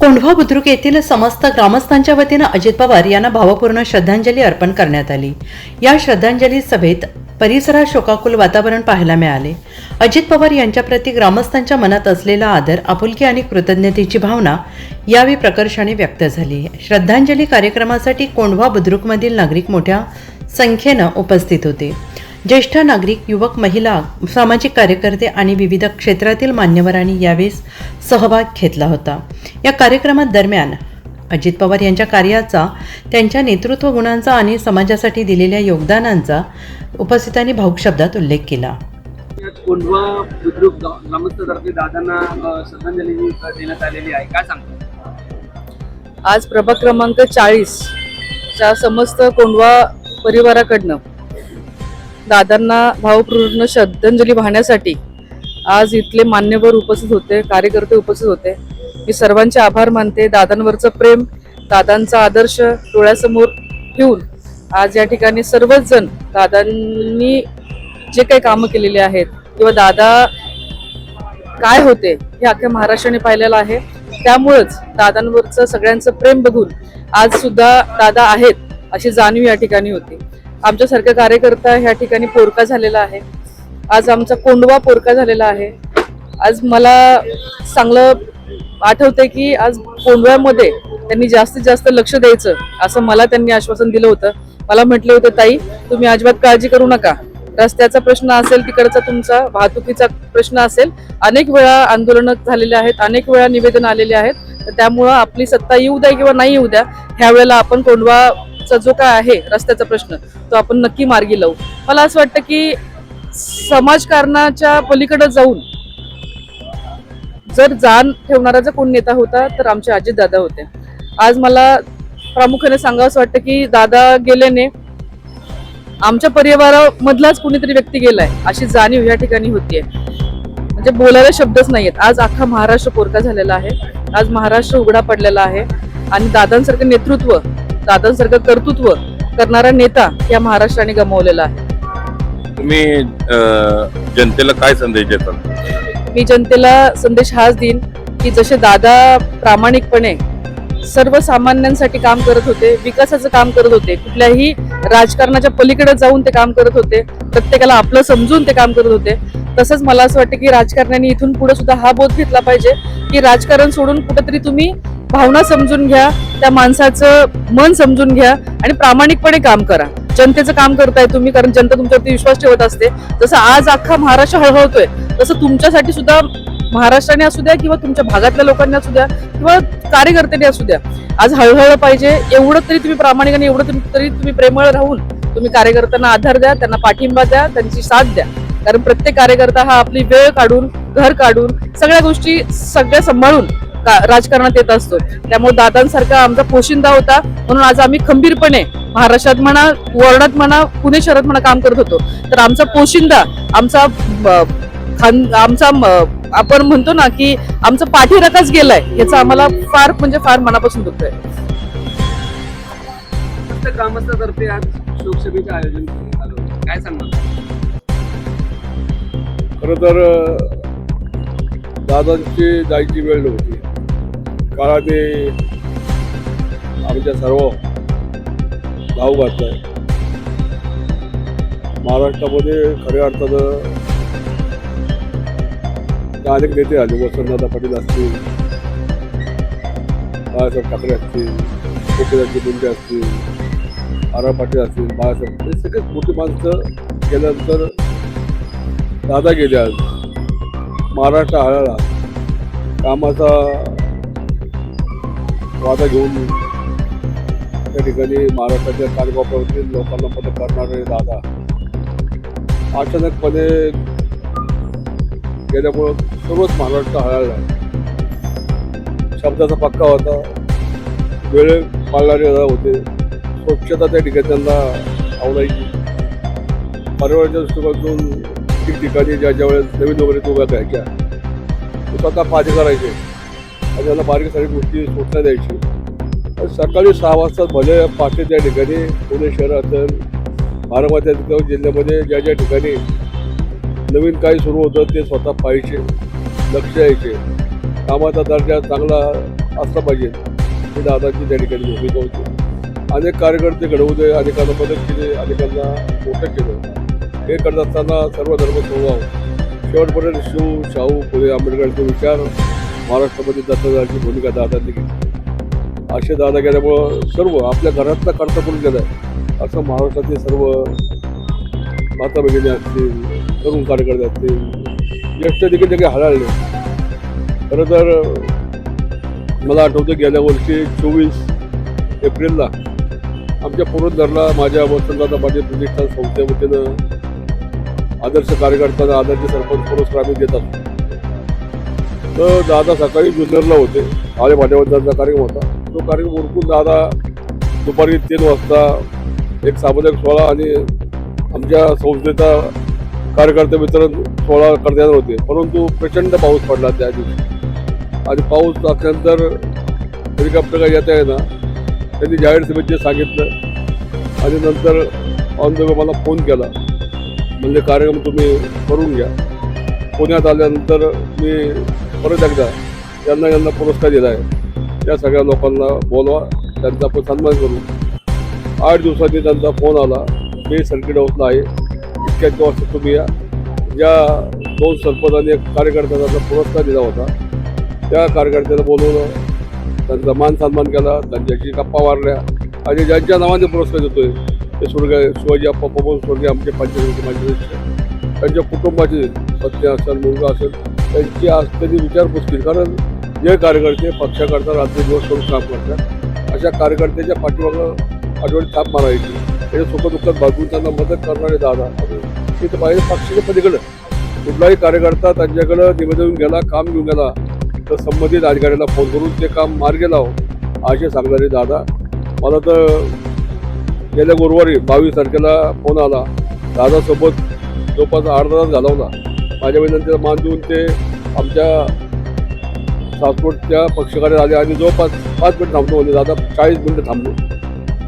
कोंढवा बुद्रुक येथील समस्त ग्रामस्थांच्या वतीनं अजित पवार यांना भावपूर्ण श्रद्धांजली अर्पण करण्यात आली। या श्रद्धांजली सभेत परिसरात शोकाकुल वातावरण पाहायला मिळाले। अजित पवार यांच्याप्रती ग्रामस्थांच्या मनात असलेला आदर, आपुलकी आणि कृतज्ञतेची भावना यावेळी प्रकर्षाने व्यक्त झाली। श्रद्धांजली कार्यक्रमासाठी कोंढवा बुद्रुकमधील नागरिक मोठ्या संख्येनं उपस्थित होते। ज्येष्ठ नागरिक, युवक, महिला, सामाजिक कार्यकर्ते आणि विविध क्षेत्रातील मान्यवरांनी यावेळी सहभाग घेतला होता। या कार्यक्रमात दरम्यान अजित पवार यांच्या कार्याचा, त्यांच्या नेतृत्व गुणांचा आणि समाजासाठी दिलेल्या योगदानांचा उपस्थितांनी भावुक शब्दात उल्लेख केला। कोंढवा बुद्रुक ग्रामस्थांतर्फे दादांना श्रद्धांजली देण्यात आलेली आहे, काय सांगतो? आज प्रभाग क्रमांक 40 च्या समस्त कोंढवा परिवाराकडनं दादांना भावपूर्ण श्रद्धांजली वाहण्यासाठी आज इथले मान्यवर उपस्थित होते, कार्यकर्ते उपस्थित होते। मी सर्वांचे आभार मानते। दादांवरचं प्रेम, दादांचा आदर्श डोळ्यासमोर ठेवून आज या ठिकाणी सर्वच जण दादांनी जे काही कामं केलेली आहेत किंवा दादा काय होते हे अख्ख्या महाराष्ट्राने पाहिलेलं आहे। त्यामुळेच दादांवरचं सगळ्यांचं प्रेम बघून आज सुद्धा दादा आहेत अशी जाणीव या ठिकाणी होती। आमच्यासारखा कार्यकर्ता ह्या ठिकाणी पोरका झालेला आहे। आज आमचा कोंढवा पोरका झालेला आहे। आज मला चांगलं आठवतंय की आज कोंढव्यामध्ये त्यांनी जास्तीत जास्त लक्ष द्यायचं असं मला त्यांनी आश्वासन दिलं होतं। मला म्हटले होते, ताई तुम्ही अजिबात काळजी करू नका, रस्त्याचा प्रश्न असेल, तिकडचा तुमचा वाहतुकीचा प्रश्न असेल, अनेक वेळा आंदोलनं झालेले आहेत, अनेक वेळा निवेदन आलेले आहेत, तर त्यामुळं आपली सत्ता येऊ द्या किंवा नाही येऊ द्या, ह्या वेळेला आपण कोंढवाचा जो काय आहे रस्त्याचा प्रश्न तो आपण नक्की मार्गी लावू। मला असं वाटतं की समाजकारणाच्या पलीकडे जाऊन जर जाण ठेवणारा जर कोण नेता होता तर आमचे अजित दादा होते। आज मला प्रामुख्याने सांगावंसं वाटतं की दादा गेल्याने आमच्या परिवारामधलाच कुणीतरी व्यक्ती गेलाय अशी जाणीव या ठिकाणी होतीये। म्हणजे बोलायला शब्दच नाहीयेत। आज अख्खा महाराष्ट्र पोरका झालेला आहे, आज महाराष्ट्र उघडा पडलेला आहे आणि दादांसारखं नेतृत्व, दादांसारखं कर्तृत्व करणारा नेता या महाराष्ट्राने गमावलेला आहे। तुम्ही जनतेला काय संदेश देतात? मी जनतेला संदेश हाच देईन की जसे दादा प्रामाणिकपणे सर्वसामान्यांसाठी काम करत होते, विकासाचं काम करत होते, कुठल्याही राजकारणाच्या पलीकडे जाऊन ते काम करत होते, प्रत्येकाला आपलं समजून ते काम करत होते, तसंच मला असं वाटतं की राजकारण्यांनी इथून पुढे सुद्धा हा बोध घेतला पाहिजे की राजकारण सोडून कुठेतरी तुम्ही भावना समजून घ्या, त्या माणसाचं मन समजून घ्या आणि प्रामाणिकपणे काम करा। जनतेचं काम करताय तुम्ही, कारण जनता तुमच्यावरती विश्वास ठेवत असते। जसं आज अख्खा महाराष्ट्र हळहळतोय तसं तुमच्यासाठी सुद्धा महाराष्ट्राने असू द्या किंवा तुमच्या भागातल्या लोकांनी असू द्या किंवा कार्यकर्त्यांनी असू द्या, आज हळहळ पाहिजे। एवढं तरी तुम्ही प्रामाणिक आणि एवढं तरी तुम्ही प्रेमळ राहून तुम्ही कार्यकर्त्यांना आधार द्या, त्यांना पाठिंबा द्या, त्यांची साथ द्या, कारण प्रत्येक कार्यकर्ता हा आपली वेळ काढून, घर काढून, सगळ्या गोष्टी सगळ्या सांभाळून राजकारणात येत असतो। त्यामुळे दादांसारखा आमचा पोशिंदा होता म्हणून आज आम्ही खंबीरपणे महाराष्ट्रात म्हणा, वॉर्डात म्हणा, पुणे शहरात म्हणा काम करत होतो। तर आमचा पोशिंदा, आमचा आपण म्हणतो ना की आमचा पाठीराखाच गेलाय, याचा आम्हाला फार म्हणजे फार मनापासून दुःख आहे। ग्रामस्थांतर्फे आज लोकसभेचं आयोजन करण्यात आलं होतं, काय सांगणार? खरं तर दादांची जायची वेळ नव्हती, काळाने आमच्या सर्व गाव घातलाय। महाराष्ट्रामध्ये खऱ्या अर्थानं अनेक नेते आले, वसंतदादा पाटील असतील, बाळासाहेब ठाकरे असतील, गोपीनाथजी मुंडे असतील, आर पाटील असतील, बाळासाहेब, हे सगळेच मोठी माणसं गेल्यानंतर दादा गेले। आज महाराष्ट्र हळहळला, कामाचा वादा घेऊन त्या ठिकाणी महाराष्ट्राच्या कार्यक्रमावरती लोकांना मदत करणारे दादा अचानकपणे गेल्यामुळं सर्वच महाराष्ट्र हळहळला। शब्दाचा पक्का होता, वेळ पाळणारे होते, स्वच्छता त्या ठिकाणी त्यांना आवडायची। पर्यावरणाच्या दृष्टिकोनातून ठिकठिकाणी ज्या वेळेस नवीन वगैरे उभ्या करायच्या ते स्वतः पाणी करायचे आणि त्यांना बारीक सारीक गोष्टी सोडल्या द्यायची। सकाळी 6 वाजता भले पहाटे त्या ठिकाणी पुणे शहर असेल, बारामती जिल्ह्यामध्ये ज्या ज्या ठिकाणी नवीन काही सुरू होतं ते स्वतः पाहायचे, लक्ष द्यायचे, कामाचा दर्जा चांगला असला पाहिजे ही दादाची त्या ठिकाणी भूमिका होती. अनेक कार्यकर्ते घडवले, अनेकांना मदत केली, अनेकांना मोठं केलं. हे करत असताना सर्व धर्म समभाव शेवटपर्यंत शिव शाहू फुले आंबेडकरांचे विचार महाराष्ट्रामध्ये दत्तदाची भूमिका दादांनी घेतली. असे दादा गेल्यामुळं सर्व आपल्या घरातला कर्ता करून गेला आहे असं महाराष्ट्रातील सर्व माता भगिनी असतील, तरुण कार्यकर्ते असतील, ज्येष्ठ देखील ते काही हळहळले. खरं तर मला आठवतं गेल्या वर्षी 24 एप्रिलला आमच्या पुरंदरला माझ्या वसंतदादा पाटील प्रतिष्ठान संस्थेच्या वतीनं आदर्श कार्यकर्त्यांना आदर्श सरपंच पुरस्कार आम्ही देत असतो. तर दादा सकाळी जुन्नरला होते, आळे भाट्यावर त्यांचा कार्यक्रम होता. तो कार्यक्रम उरकून दादा दुपारी 3 वाजता एक सामुदायिक सोहळा आणि आमच्या संस्थेचा कार्यकर्ते वितरण सोहळा करता येणार होते, परंतु प्रचंड पाऊस पडला त्या दिवशी. आणि पाऊस असल्यानंतर हेलिकॉप्टर काही येता येणार, त्यांनी जाहीर सभेत सांगितलं आणि नंतर ऑन द वे मला फोन केला, म्हणजे कार्यक्रम तुम्ही करून घ्या. पुण्यात आल्यानंतर मी परत एकदा यांना पुरस्कार दिला आहे, त्या सगळ्या लोकांना बोलवा, त्यांचा आपण सन्मान करू. 8 दिवसांनी त्यांचा फोन आला, मी सर्किट हाऊसला आहे, इतक्याच वाजता तुम्ही या. ज्या 2 सरपंच आणि 1 कार्यकर्त्यांना पुरस्कार दिला होता त्या कार्यकर्त्यांना बोलवलं, त्यांचा मान सन्मान केला, त्यांच्याशी गप्पा मारल्या आणि ज्यांच्या नावाने पुरस्कार देतोय ते शिवाजी अप्पा पवन स्वर्गीय आमचे पंचायत माझे त्यांच्या कुटुंबाचे पत्नी असेल, मुलगा असेल, त्यांची आज त्यांनी विचारपूस केली. कारण जे कार्यकर्ते पक्षाकरता रात्री दिवस करून काम करतात अशा कार्यकर्त्याच्या पाठीमागं आठवडी थाप मारायची, त्याच्या सुखदुःखात भागून त्यांना मदत करणारे दादा तिथं पाहिजे. पक्षाच्या पलीकडं कुठलाही कार्यकर्ता त्यांच्याकडं निवेदन गेला, काम घेऊन गेला तर संबंधित अधिकाऱ्यांना फोन करून ते काम मार्गी लाव असे सांगणारे दादा. मला तर गेल्या गुरुवारी 22 तारखेला फोन आला, दादासोबत जवळपास अर्धा तास घालवला. माझ्या विनंतीला मान देऊन ते आमच्या सासवडच्या पक्षकार्यात आले आणि जवळपास 5 मिनिट थांबतो म्हणजे दादा 40 मिनिटं थांबलो.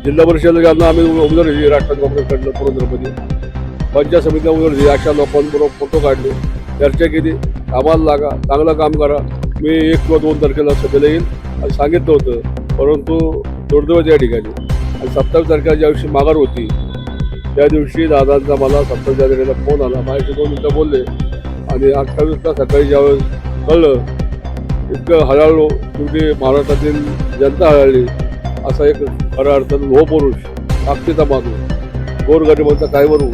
जिल्हा परिषद यांना आम्ही उमेदवार दिली, राष्ट्रवादी काँग्रेसकडनं पुरंदरमध्ये पंचायत समितीला उमेदवार दिली. अशा लोकांबरोबर फोटो काढले, चर्चा केली, कामाला लागा, चांगलं काम करा. मी 1 किंवा 2 तारखेला सभेला येईल असं सांगितलं होतं, परंतु दुर्दैव या ठिकाणी. आणि 27 तारखेला ज्या दिवशी माघार होती त्या दिवशी दादांचा मला 27 तारखेला फोन आला, माझ्याशी 2 मिनिटं बोलले आणि 28ला सकाळी ज्यावेळेस कळलं इतकं हळहळलो, शेवटी महाराष्ट्रातील जनता हळहळली. असा एक खऱ्या अर्थानं लोह पुरुष, ताकदीचा माणूस, गोरगरिबांचा काय वरू,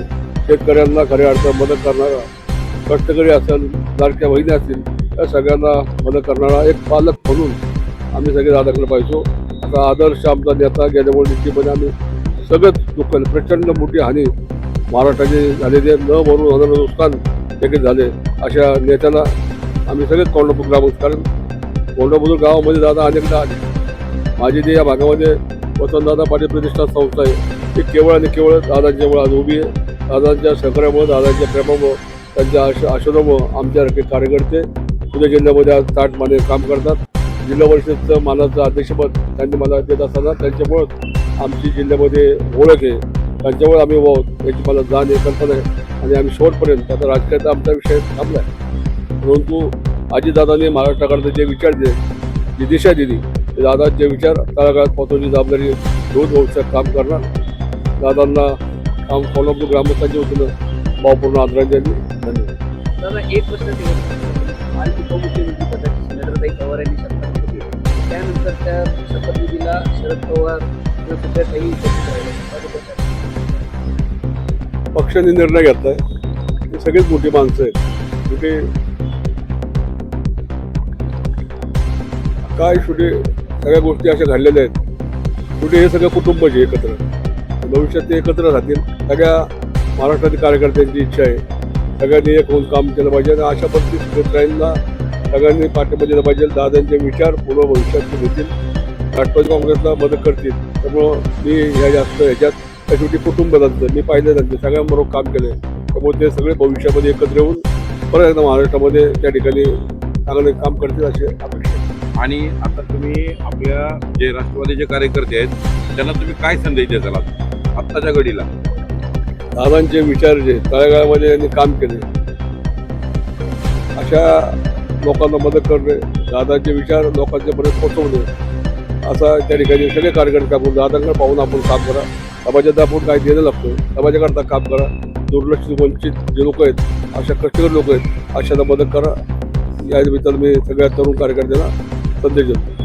शेतकऱ्यांना खऱ्या अर्थानं मदत करणारा, कष्टकरी असेल, लाडक्या बहिणी असतील, त्या सगळ्यांना मदत करणारा एक पालक म्हणून आम्ही सगळे दादाकडे पाहिजो. असा आदर्श आमचा नेता गेल्यामुळे निश्चितपणे आम्ही सगळंच दुःख, प्रचंड मोठी हानी महाराष्ट्राची झालेली, न भरून होणारं नुकसान देखील झाले. अशा नेत्याला आम्ही सगळेच कोल्हापूर ग्रामस्थ, कारण कोल्हापूर गावामध्ये दादा अनेकदा आले. माझी जे या भागामध्ये वसंतदादा पाटील प्रतिष्ठान संस्था आहे ती केवळ आणि केवळ दादांच्यामुळे आज उभी आहे. दादांच्या सहकार्यामुळे, दादांच्या प्रेमामुळे, त्यांच्या आशीर्वादामुळे आमच्यासारखे कार्यकर्ते पुणे जिल्ह्यामध्ये आज ताटमाने काम करतात. जिल्हा परिषदचं मानाचं अध्यक्षपद त्यांनी मला देत असताना त्यांच्यामुळं आमची जिल्ह्यामध्ये ओळख आहे, त्यांच्यामुळे आम्ही आहोत याची मला जाण आहे, कल्पना आहे. आणि आम्ही शेवटपर्यंत, आता राजकारणाचा आमचा विषय थांबला आहे, परंतु अजितदादांनी महाराष्ट्राकडे जे विचार दिले, जी दिशा दिली, ते दादांचे विचार तळागाळात पोहोचवण्याची जबाबदारी रोज भविष्यात काम करणार. दादांना काम कोल्हापूर ग्रामस्थांच्या वतीनं भावपूर्ण आदरांजली. धन्यवाद. दादा, एक प्रश्न आणि उपमुख्यमंत्री पदाची नरेंद्रताई पवार यांनी शपथ घेतली, त्यानंतर त्या शपथविधीला शरद पवार किंवा सुप्रियाताई पक्षाने निर्णय घेतलाय, ही सगळीच मोठी माणसं आहेत. शेवटी काय, शेवटी सगळ्या गोष्टी अशा घडलेल्या आहेत. शेवटी हे सगळं कुटुंबच आहे एकत्र, भविष्यात ते एकत्र राहतील. सगळ्या महाराष्ट्रातील कार्यकर्त्यांची इच्छा आहे सगळ्यांनी एक होऊन काम केलं पाहिजे आणि अशा पद्धतीने शेतकऱ्यांना सगळ्यांनी पाठिंबा दिला पाहिजे. दादांचे विचार पूर्ण भविष्यात घेतील, राष्ट्रवादी काँग्रेसला मदत करतील. त्यामुळं मी ह्याच्यात शेवटी कुटुंब त्यांचं मी पाहिलं, त्यांचे सगळ्यांबरोबर काम केलं आहे. त्यामुळे ते सगळे भविष्यामध्ये एकत्र येऊन परत एकदा महाराष्ट्रामध्ये त्या ठिकाणी चांगले काम करतील अशी अपेक्षा आहे. आणि आता तुम्ही आपल्या जे राष्ट्रवादीचे कार्यकर्ते आहेत त्यांना तुम्ही काय संदेश द्याल आत्ताच्या घडीला? दादांचे विचार जे तळागाळामध्ये यांनी काम केले, अशा लोकांना मदत करणे, दादाचे विचार लोकांच्यापर्यंत पोहोचवणे असा त्या ठिकाणी सगळे कार्यकर्ते काम करून दादांकडे पाहून आपण काम करा. समाजात आपण काय देणं लागतं, समाजाकरता काम करा. दुर्लक्षित वंचित जे लोक आहेत, अशा कष्टकरी लोक आहेत, अशांना मदत करा. या निमित्तानं मी सगळ्या तरुण कार्यकर्त्यांना संदेश देतो.